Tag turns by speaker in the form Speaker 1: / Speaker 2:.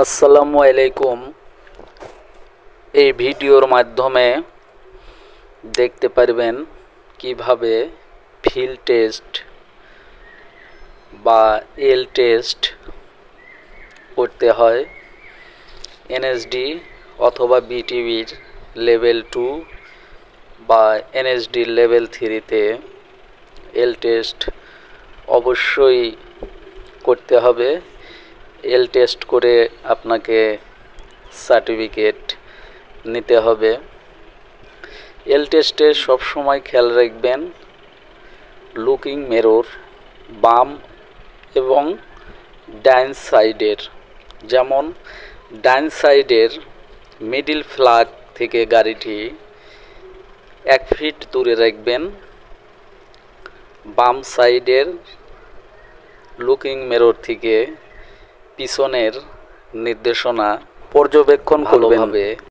Speaker 1: আসসালামু আলাইকুম। এই ভিডিওর মাধ্যমে দেখতে পারবেন কিভাবে ফিল্ড টেস্ট বা এল টেস্ট করতে হয়। এনএসডি অথবা বিটিভির লেভেল 2 বা এনএসডি লেভেল 3-তে এল টেস্ট অবশ্যই করতে হবে। এল টেস্ট করে আপনাকে সার্টিফিকেট নিতে হবে। এল টেস্টে সবসময় খেয়াল রাখবেন লুকিং মিরর বাম এবং ডাইন সাইডের, যেমন ডাইন সাইডের মিডিল ফ্ল্যাগ থেকে গাড়িটি 1 ফিট দূরে রাখবেন। বাম সাইডের লুকিং মিরর থেকে পিছনের নির্দেশনা পর্যবেক্ষণ করবেন।